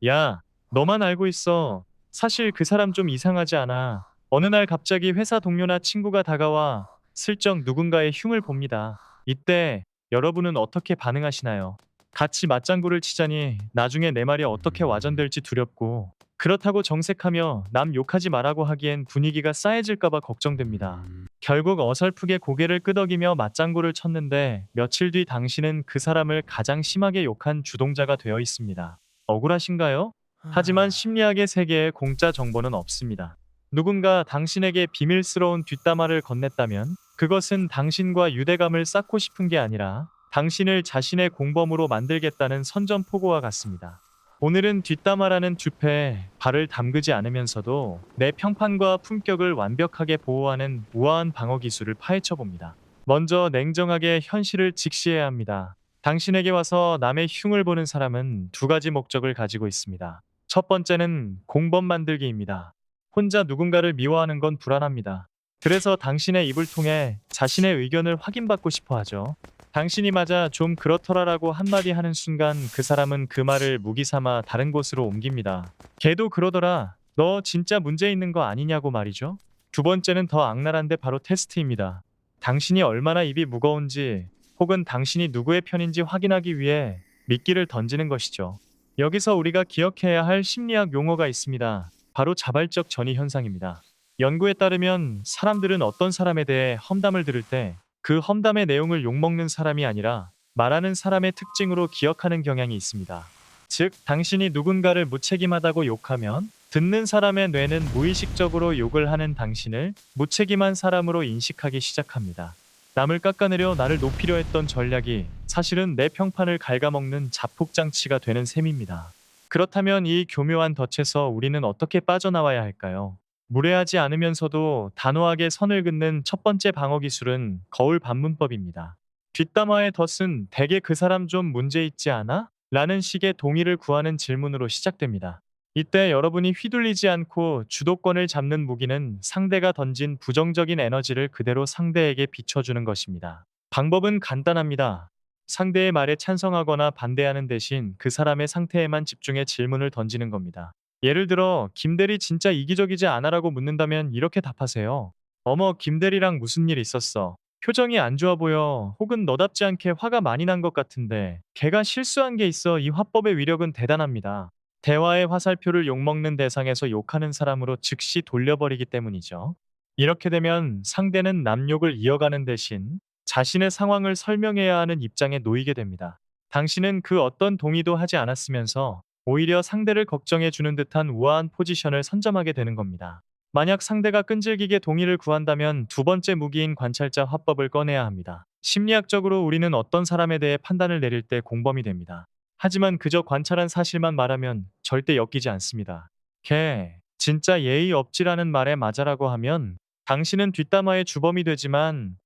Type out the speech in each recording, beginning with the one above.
야, 너만 알고 있어. 사실 그 사람 좀 이상하지 않아. 어느 날 갑자기 회사 동료나 친구가 다가와 슬쩍 누군가의 흉을 봅니다. 이때 여러분은 어떻게 반응하시나요? 같이 맞장구를 치자니 나중에 내 말이 어떻게 와전될지 두렵고, 그렇다고 정색하며 남 욕하지 말라고 하기엔 분위기가 싸해질까봐 걱정됩니다. 결국 어설프게 고개를 끄덕이며 맞장구를 쳤는데, 며칠 뒤 당신은 그 사람을 가장 심하게 욕한 주동자가 되어 있습니다. 억울하신가요? 하지만 심리학의 세계에 공짜 정보는 없습니다. 누군가 당신에게 비밀스러운 뒷담화를 건넸다면, 그것은 당신과 유대감을 쌓고 싶은 게 아니라 당신을 자신의 공범으로 만들겠다는 선전포고와 같습니다. 오늘은 뒷담화라는 주패에 발을 담그지 않으면서도 내 평판과 품격을 완벽하게 보호하는 우아한 방어 기술을 파헤쳐 봅니다. 먼저 냉정하게 현실을 직시해야 합니다. 당신에게 와서 남의 흉을 보는 사람은 두 가지 목적을 가지고 있습니다. 첫 번째는 공범 만들기입니다. 혼자 누군가를 미워하는 건 불안합니다. 그래서 당신의 입을 통해 자신의 의견을 확인받고 싶어 하죠. 당신이 맞아 좀 그렇더라라고 한마디 하는 순간 그 사람은 그 말을 무기 삼아 다른 곳으로 옮깁니다. 걔도 그러더라. 너 진짜 문제 있는 거 아니냐고 말이죠. 두 번째는 더 악랄한데 바로 테스트입니다. 당신이 얼마나 입이 무거운지, 혹은 당신이 누구의 편인지 확인하기 위해 미끼를 던지는 것이죠. 여기서 우리가 기억해야 할 심리학 용어가 있습니다. 바로 자발적 전이 현상입니다. 연구에 따르면 사람들은 어떤 사람에 대해 험담을 들을 때 그 험담의 내용을 욕먹는 사람이 아니라 말하는 사람의 특징으로 기억하는 경향이 있습니다. 즉, 당신이 누군가를 무책임하다고 욕하면 듣는 사람의 뇌는 무의식적으로 욕을 하는 당신을 무책임한 사람으로 인식하기 시작합니다. 남을 깎아내려 나를 높이려 했던 전략이 사실은 내 평판을 갉아먹는 자폭장치가 되는 셈입니다. 그렇다면 이 교묘한 덫에서 우리는 어떻게 빠져나와야 할까요? 무례하지 않으면서도 단호하게 선을 긋는 첫 번째 방어 기술은 거울 반문법입니다. 뒷담화의 덫은 대개 그 사람 좀 문제 있지 않아? 라는 식의 동의를 구하는 질문으로 시작됩니다. 이때 여러분이 휘둘리지 않고 주도권을 잡는 무기는 상대가 던진 부정적인 에너지를 그대로 상대에게 비춰주는 것입니다. 방법은 간단합니다. 상대의 말에 찬성하거나 반대하는 대신 그 사람의 상태에만 집중해 질문을 던지는 겁니다. 예를 들어, 김대리 진짜 이기적이지 않아라고 묻는다면 이렇게 답하세요. 어머, 김대리랑 무슨 일 있었어? 표정이 안 좋아 보여. 혹은 너답지 않게 화가 많이 난 것 같은데. 걔가 실수한 게 있어. 이 화법의 위력은 대단합니다. 대화의 화살표를 욕먹는 대상에서 욕하는 사람으로 즉시 돌려버리기 때문이죠. 이렇게 되면 상대는 남욕을 이어가는 대신 자신의 상황을 설명해야 하는 입장에 놓이게 됩니다. 당신은 그 어떤 동의도 하지 않았으면서 오히려 상대를 걱정해 주는 듯한 우아한 포지션을 선점하게 되는 겁니다. 만약 상대가 끈질기게 동의를 구한다면 두 번째 무기인 관찰자 화법을 꺼내야 합니다. 심리학적으로 우리는 어떤 사람에 대해 판단을 내릴 때 공범이 됩니다. 하지만 그저 관찰한 사실만 말하면 절대 엮이지 않습니다. 걔, 진짜 예의 없지라는 말에 맞아라고 하면 당신은 뒷담화의 주범이 되지만,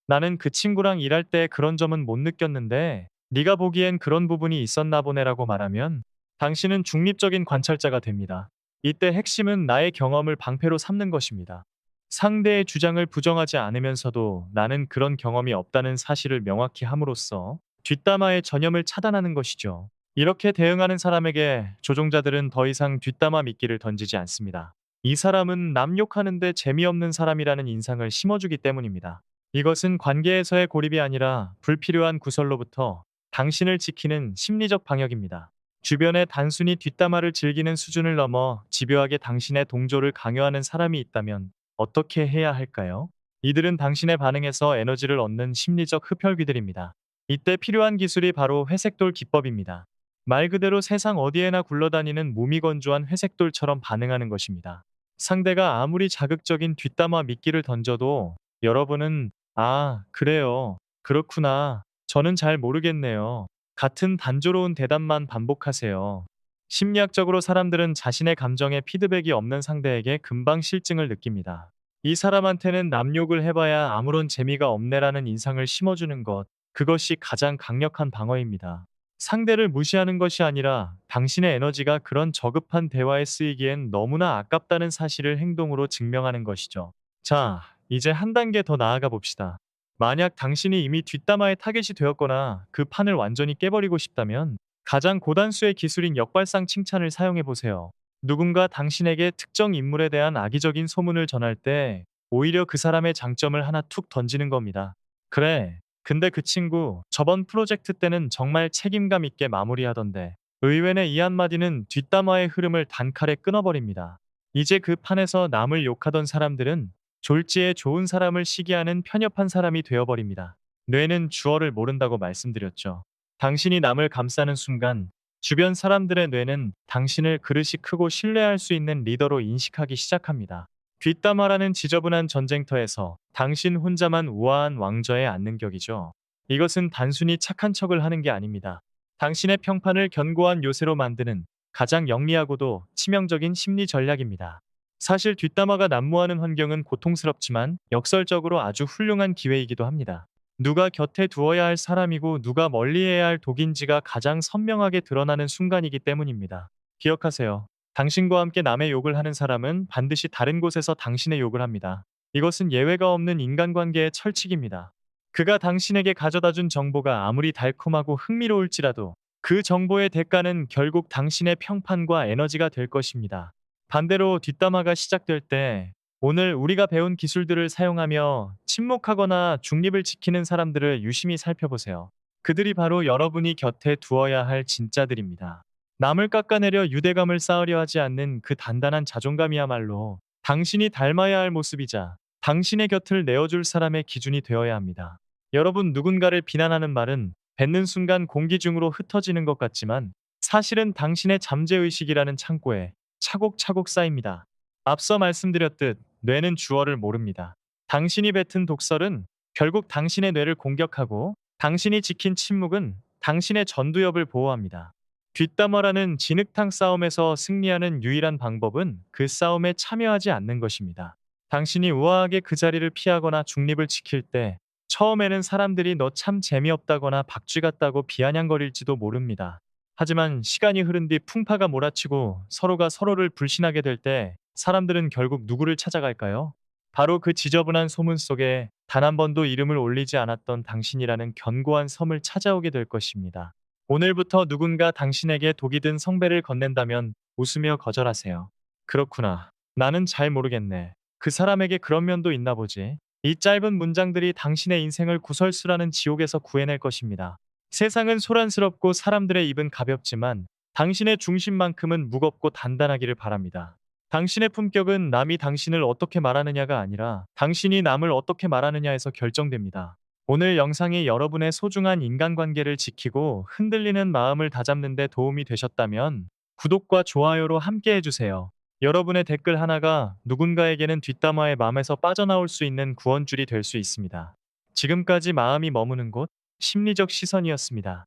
나는 그 친구랑 일할 때 그런 점은 못 느꼈는데, 네가 보기엔 그런 부분이 있었나 보네라고 말하면 당신은 중립적인 관찰자가 됩니다. 이때 핵심은 나의 경험을 방패로 삼는 것입니다. 상대의 주장을 부정하지 않으면서도 나는 그런 경험이 없다는 사실을 명확히 함으로써 뒷담화의 전염을 차단하는 것이죠. 이렇게 대응하는 사람에게 조종자들은 더 이상 뒷담화 미끼를 던지지 않습니다. 이 사람은 남 욕하는데 재미없는 사람이라는 인상을 심어주기 때문입니다. 이것은 관계에서의 고립이 아니라 불필요한 구설로부터 당신을 지키는 심리적 방역입니다. 주변에 단순히 뒷담화를 즐기는 수준을 넘어 집요하게 당신의 동조를 강요하는 사람이 있다면 어떻게 해야 할까요? 이들은 당신의 반응에서 에너지를 얻는 심리적 흡혈귀들입니다. 이때 필요한 기술이 바로 회색돌 기법입니다. 말 그대로 세상 어디에나 굴러다니는 무미건조한 회색돌처럼 반응하는 것입니다. 상대가 아무리 자극적인 뒷담화 미끼를 던져도 여러분은 아, 그래요. 그렇구나. 저는 잘 모르겠네요. 같은 단조로운 대답만 반복하세요. 심리학적으로 사람들은 자신의 감정에 피드백이 없는 상대에게 금방 실증을 느낍니다. 이 사람한테는 남욕을 해봐야 아무런 재미가 없네라는 인상을 심어주는 것, 그것이 가장 강력한 방어입니다. 상대를 무시하는 것이 아니라 당신의 에너지가 그런 저급한 대화에 쓰이기엔 너무나 아깝다는 사실을 행동으로 증명하는 것이죠. 자, 이제 한 단계 더 나아가 봅시다. 만약 당신이 이미 뒷담화의 타겟이 되었거나 그 판을 완전히 깨버리고 싶다면 가장 고단수의 기술인 역발상 칭찬을 사용해 보세요. 누군가 당신에게 특정 인물에 대한 악의적인 소문을 전할 때 오히려 그 사람의 장점을 하나 툭 던지는 겁니다. 그래. 근데 그 친구 저번 프로젝트 때는 정말 책임감 있게 마무리하던데. 의외의 이 한마디는 뒷담화의 흐름을 단칼에 끊어버립니다. 이제 그 판에서 남을 욕하던 사람들은 졸지에 좋은 사람을 시기하는 편협한 사람이 되어버립니다. 뇌는 주어를 모른다고 말씀드렸죠. 당신이 남을 감싸는 순간 주변 사람들의 뇌는 당신을 그릇이 크고 신뢰할 수 있는 리더로 인식하기 시작합니다. 뒷담화라는 지저분한 전쟁터에서 당신 혼자만 우아한 왕좌에 앉는 격이죠. 이것은 단순히 착한 척을 하는 게 아닙니다. 당신의 평판을 견고한 요새로 만드는 가장 영리하고도 치명적인 심리 전략입니다. 사실 뒷담화가 난무하는 환경은 고통스럽지만 역설적으로 아주 훌륭한 기회이기도 합니다. 누가 곁에 두어야 할 사람이고 누가 멀리해야 할 독인지가 가장 선명하게 드러나는 순간이기 때문입니다. 기억하세요. 당신과 함께 남의 욕을 하는 사람은 반드시 다른 곳에서 당신의 욕을 합니다. 이것은 예외가 없는 인간관계의 철칙입니다. 그가 당신에게 가져다 준 정보가 아무리 달콤하고 흥미로울지라도 그 정보의 대가는 결국 당신의 평판과 에너지가 될 것입니다. 반대로 뒷담화가 시작될 때 오늘 우리가 배운 기술들을 사용하며 침묵하거나 중립을 지키는 사람들을 유심히 살펴보세요. 그들이 바로 여러분이 곁에 두어야 할 진짜들입니다. 남을 깎아내려 유대감을 쌓으려 하지 않는 그 단단한 자존감이야말로 당신이 닮아야 할 모습이자 당신의 곁을 내어줄 사람의 기준이 되어야 합니다. 여러분 누군가를 비난하는 말은 뱉는 순간 공기 중으로 흩어지는 것 같지만 사실은 당신의 잠재의식이라는 창고에 차곡차곡 쌓입니다. 앞서 말씀드렸듯 뇌는 주어를 모릅니다. 당신이 뱉은 독설은 결국 당신의 뇌를 공격하고 당신이 지킨 침묵은 당신의 전두엽을 보호합니다. 뒷담화라는 진흙탕 싸움에서 승리하는 유일한 방법은 그 싸움에 참여하지 않는 것입니다. 당신이 우아하게 그 자리를 피하거나 중립을 지킬 때 처음에는 사람들이 너 참 재미없다거나 박쥐 같다고 비아냥거릴지도 모릅니다. 하지만 시간이 흐른 뒤 풍파가 몰아치고 서로가 서로를 불신하게 될 때 사람들은 결국 누구를 찾아갈까요? 바로 그 지저분한 소문 속에 단 한 번도 이름을 올리지 않았던 당신이라는 견고한 섬을 찾아오게 될 것입니다. 오늘부터 누군가 당신에게 독이 든 성배를 건넨다면 웃으며 거절하세요. 그렇구나. 나는 잘 모르겠네. 그 사람에게 그런 면도 있나 보지. 이 짧은 문장들이 당신의 인생을 구설수라는 지옥에서 구해낼 것입니다. 세상은 소란스럽고 사람들의 입은 가볍지만 당신의 중심만큼은 무겁고 단단하기를 바랍니다. 당신의 품격은 남이 당신을 어떻게 말하느냐가 아니라 당신이 남을 어떻게 말하느냐에서 결정됩니다. 오늘 영상이 여러분의 소중한 인간관계를 지키고 흔들리는 마음을 다잡는 데 도움이 되셨다면 구독과 좋아요로 함께 해주세요. 여러분의 댓글 하나가 누군가에게는 뒷담화의 맘에서 빠져나올 수 있는 구원줄이 될 수 있습니다. 지금까지 마음이 머무는 곳 심리적 시선이었습니다.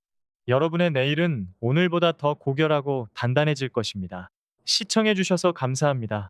여러분의 내일은 오늘보다 더 고결하고 단단해질 것입니다. 시청해주셔서 감사합니다.